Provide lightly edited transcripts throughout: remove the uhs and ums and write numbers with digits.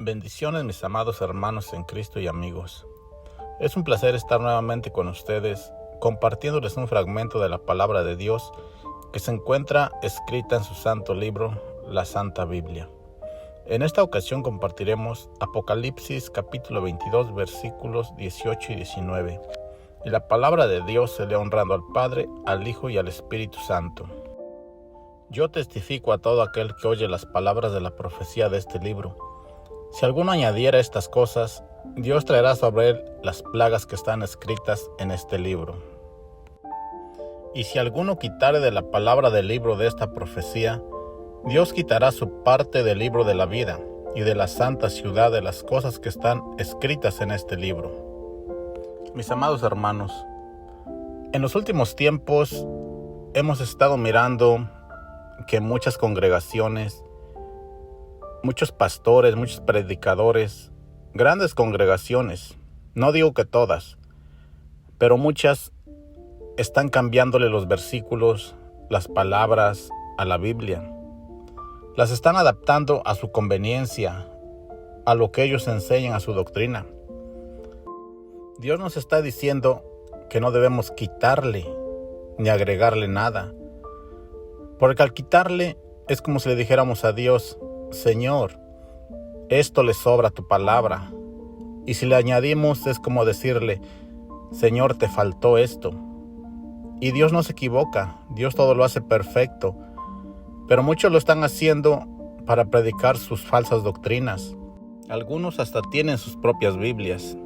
Bendiciones, mis amados hermanos en Cristo y amigos. Es un placer estar nuevamente con ustedes, compartiéndoles un fragmento de la palabra de Dios que se encuentra escrita en su santo libro, la Santa Biblia. En esta ocasión compartiremos Apocalipsis capítulo 22, versículos 18 y 19. Y la palabra de Dios se lee honrando al Padre, al Hijo y al Espíritu Santo. Yo testifico a todo aquel que oye las palabras de la profecía de este libro. Si alguno añadiera estas cosas, Dios traerá sobre él las plagas que están escritas en este libro. Y si alguno quitare de la palabra del libro de esta profecía, Dios quitará su parte del libro de la vida y de la santa ciudad de las cosas que están escritas en este libro. Mis amados hermanos, en los últimos tiempos hemos estado mirando que muchas congregaciones, muchos pastores, muchos predicadores, grandes congregaciones, no digo que todas, pero muchas están cambiándole los versículos, las palabras a la Biblia. Las están adaptando a su conveniencia, a lo que ellos enseñan, a su doctrina. Dios nos está diciendo que no debemos quitarle ni agregarle nada, porque al quitarle es como si le dijéramos a Dios: Señor, esto le sobra a tu palabra. Y si le añadimos es como decirle: Señor, te faltó esto. Y Dios no se equivoca, Dios todo lo hace perfecto, pero muchos lo están haciendo para predicar sus falsas doctrinas. Algunos hasta tienen sus propias Biblias.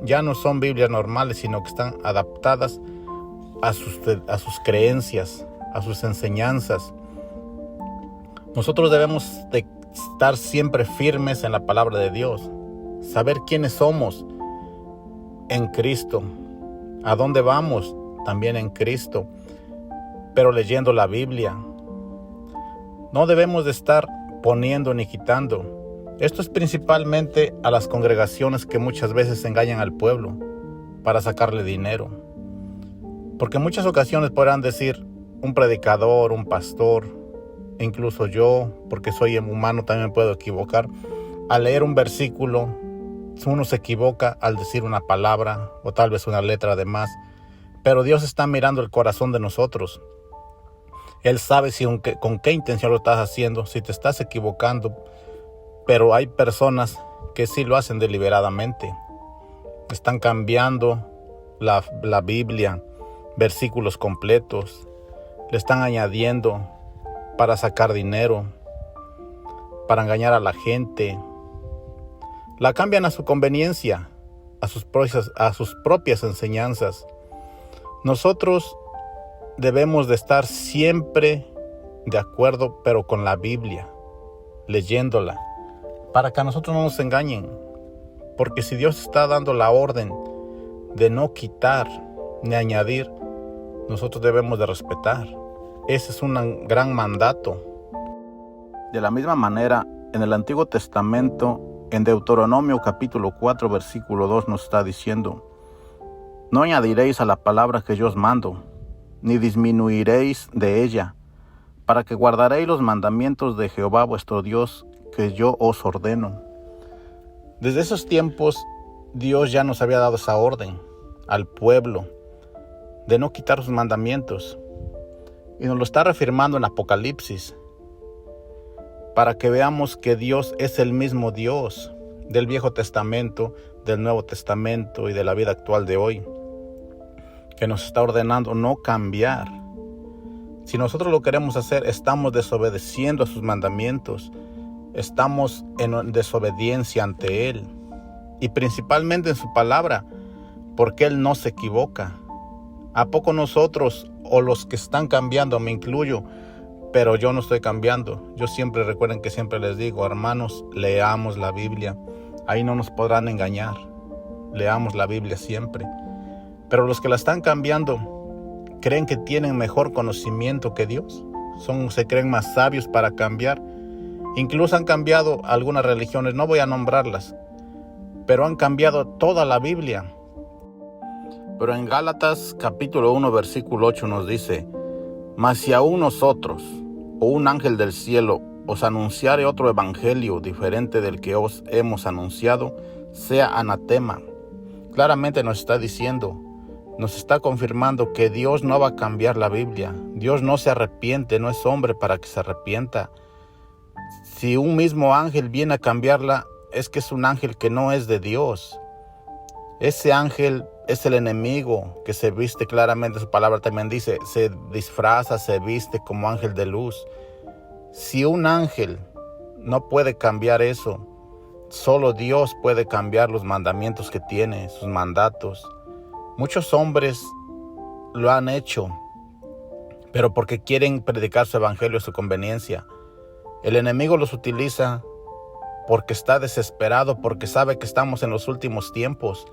Ya no son Biblias normales, sino que están adaptadas a sus creencias, a sus enseñanzas. Nosotros debemos de estar siempre firmes en la palabra de Dios, saber quiénes somos en Cristo, a dónde vamos también en Cristo, pero leyendo la Biblia. No debemos de estar poniendo ni quitando. Esto es principalmente a las congregaciones que muchas veces engañan al pueblo para sacarle dinero. Porque en muchas ocasiones podrán decir un predicador, un pastor, incluso yo, porque soy humano, también me puedo equivocar. Al leer un versículo, uno se equivoca al decir una palabra o tal vez una letra de más. Pero Dios está mirando el corazón de nosotros. Él sabe con qué intención lo estás haciendo, si te estás equivocando. Pero hay personas que sí lo hacen deliberadamente. Están cambiando la Biblia, versículos completos. Le están añadiendo para sacar dinero, para engañar a la gente. La cambian a su conveniencia, a sus propias enseñanzas. Nosotros debemos de estar siempre de acuerdo, pero con la Biblia, leyéndola, para que a nosotros no nos engañen. Porque si Dios está dando la orden de no quitar ni añadir, nosotros debemos de respetar. Ese es un gran mandato. De la misma manera, en el Antiguo Testamento, en Deuteronomio capítulo 4, versículo 2 nos está diciendo: no añadiréis a la palabra que yo os mando, ni disminuiréis de ella, para que guardaréis los mandamientos de Jehová vuestro Dios, que yo os ordeno. Desde esos tiempos, Dios ya nos había dado esa orden al pueblo de no quitar sus mandamientos. Y nos lo está reafirmando en Apocalipsis, para que veamos que Dios es el mismo Dios del Viejo Testamento, del Nuevo Testamento y de la vida actual de hoy, que nos está ordenando no cambiar. Si nosotros lo queremos hacer, estamos desobedeciendo a sus mandamientos, estamos en desobediencia ante Él, y principalmente en su palabra, porque Él no se equivoca. ¿A poco nosotros o los que están cambiando, me incluyo, pero yo no estoy cambiando? Yo siempre, recuerden que siempre les digo: hermanos, leamos la Biblia, ahí no nos podrán engañar. Leamos la Biblia siempre. Pero los que la están cambiando, ¿creen que tienen mejor conocimiento que Dios? Se creen más sabios para cambiar. Incluso han cambiado algunas religiones, no voy a nombrarlas, pero han cambiado toda la Biblia. Pero en Gálatas capítulo 1 versículo 8 nos dice: mas si aún nosotros o un ángel del cielo os anunciare otro evangelio diferente del que os hemos anunciado, sea anatema. Claramente nos está diciendo, nos está confirmando que Dios no va a cambiar la Biblia. Dios no se arrepiente, no es hombre para que se arrepienta. Si un mismo ángel viene a cambiarla, es que es un ángel que no es de Dios. Ese ángel es el enemigo que se viste, claramente su palabra también dice, se disfraza, se viste como ángel de luz. Si un ángel no puede cambiar eso, solo Dios puede cambiar los mandamientos que tiene, sus mandatos. Muchos hombres lo han hecho, pero porque quieren predicar su evangelio a su conveniencia. El enemigo los utiliza porque está desesperado, porque sabe que estamos en los últimos tiempos,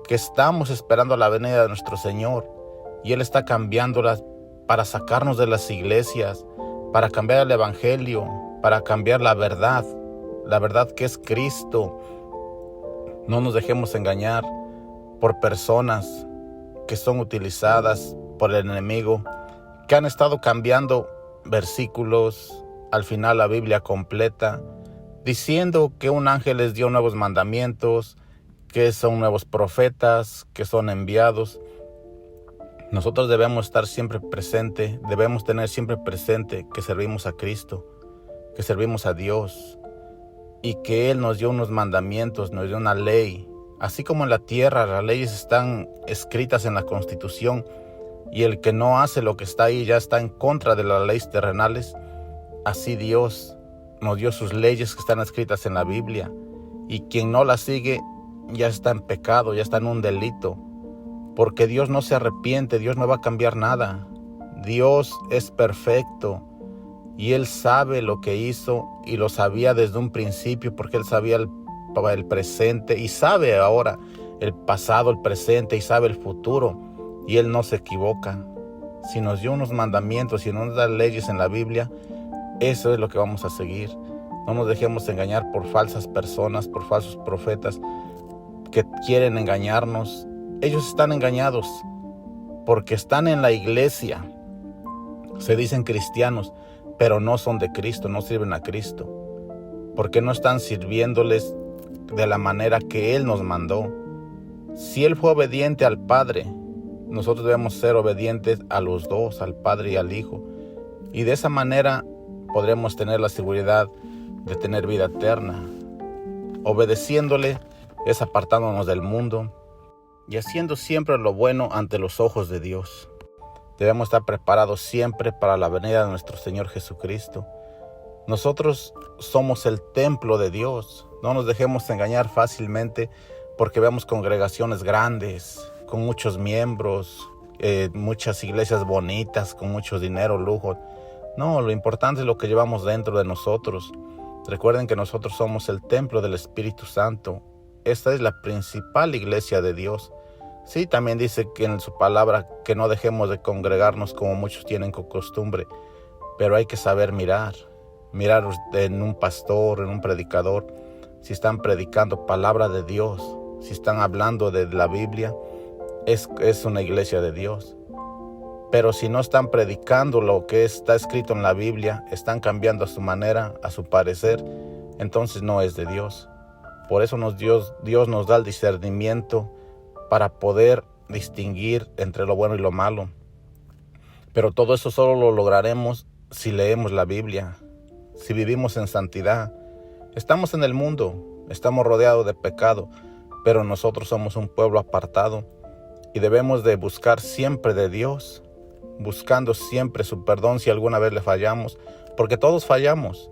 que estamos esperando la venida de nuestro Señor, y Él está cambiándolas para sacarnos de las iglesias, para cambiar el evangelio, para cambiar la verdad que es Cristo. No nos dejemos engañar por personas que son utilizadas por el enemigo, que han estado cambiando versículos, al final la Biblia completa, diciendo que un ángel les dio nuevos mandamientos, que son nuevos profetas, que son enviados. Nosotros debemos estar siempre presente, debemos tener siempre presente que servimos a Cristo, que servimos a Dios, y que Él nos dio unos mandamientos, nos dio una ley. Así como en la tierra las leyes están escritas en la Constitución, y el que no hace lo que está ahí ya está en contra de las leyes terrenales, así Dios nos dio sus leyes que están escritas en la Biblia, y quien no las sigue ya está en pecado, ya está en un delito, porque Dios no se arrepiente, Dios no va a cambiar nada. Dios es perfecto y Él sabe lo que hizo, y lo sabía desde un principio, porque Él sabía el presente y sabe ahora el pasado, el presente, y sabe el futuro, y Él no se equivoca. Si nos dio unos mandamientos, si nos da leyes en la Biblia, eso es lo que vamos a seguir. No nos dejemos engañar por falsas personas, por falsos profetas que quieren engañarnos. Ellos están engañados porque están en la iglesia, se dicen cristianos, pero no son de Cristo, no sirven a Cristo, porque no están sirviéndoles de la manera que Él nos mandó. Si Él fue obediente al Padre, nosotros debemos ser obedientes a los dos, al Padre y al Hijo, y de esa manera podremos tener la seguridad de tener vida eterna. Obedeciéndole es apartándonos del mundo y haciendo siempre lo bueno ante los ojos de Dios. Debemos estar preparados siempre para la venida de nuestro Señor Jesucristo. Nosotros somos el templo de Dios. No nos dejemos engañar fácilmente porque vemos congregaciones grandes, con muchos miembros, muchas iglesias bonitas, con mucho dinero, lujo. No, lo importante es lo que llevamos dentro de nosotros. Recuerden que nosotros somos el templo del Espíritu Santo. Esta es la principal iglesia de Dios. Sí, también dice que en su palabra que no dejemos de congregarnos como muchos tienen como costumbre, pero hay que saber mirar en un pastor, en un predicador, si están predicando palabra de Dios, si están hablando de la Biblia, es una iglesia de Dios. Pero si no están predicando lo que está escrito en la Biblia, están cambiando a su manera, a su parecer, entonces no es de Dios. Por eso Dios nos da el discernimiento para poder distinguir entre lo bueno y lo malo. Pero todo eso solo lo lograremos si leemos la Biblia, si vivimos en santidad. Estamos en el mundo, estamos rodeados de pecado, pero nosotros somos un pueblo apartado y debemos de buscar siempre de Dios, buscando siempre su perdón si alguna vez le fallamos, porque todos fallamos.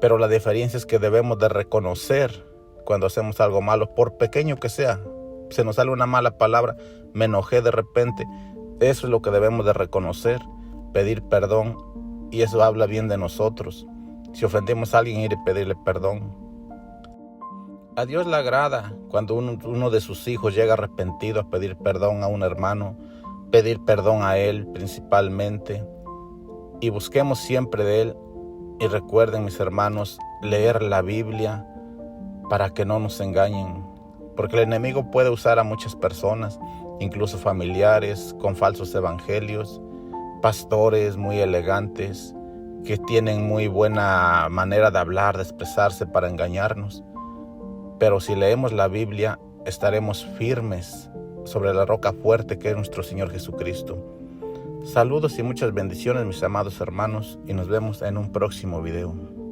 Pero la diferencia es que debemos de reconocer cuando hacemos algo malo, por pequeño que sea. Se nos sale una mala palabra, me enojé de repente. Eso es lo que debemos de reconocer, pedir perdón, y eso habla bien de nosotros. Si ofendemos a alguien, ir y pedirle perdón. A Dios le agrada cuando uno de sus hijos llega arrepentido a pedir perdón a un hermano, pedir perdón a él principalmente, y busquemos siempre de él. Y recuerden, mis hermanos, leer la Biblia para que no nos engañen, porque el enemigo puede usar a muchas personas, incluso familiares, con falsos evangelios, pastores muy elegantes que tienen muy buena manera de hablar, de expresarse para engañarnos. Pero si leemos la Biblia, estaremos firmes sobre la roca fuerte que es nuestro Señor Jesucristo. Saludos y muchas bendiciones, mis amados hermanos, y nos vemos en un próximo video.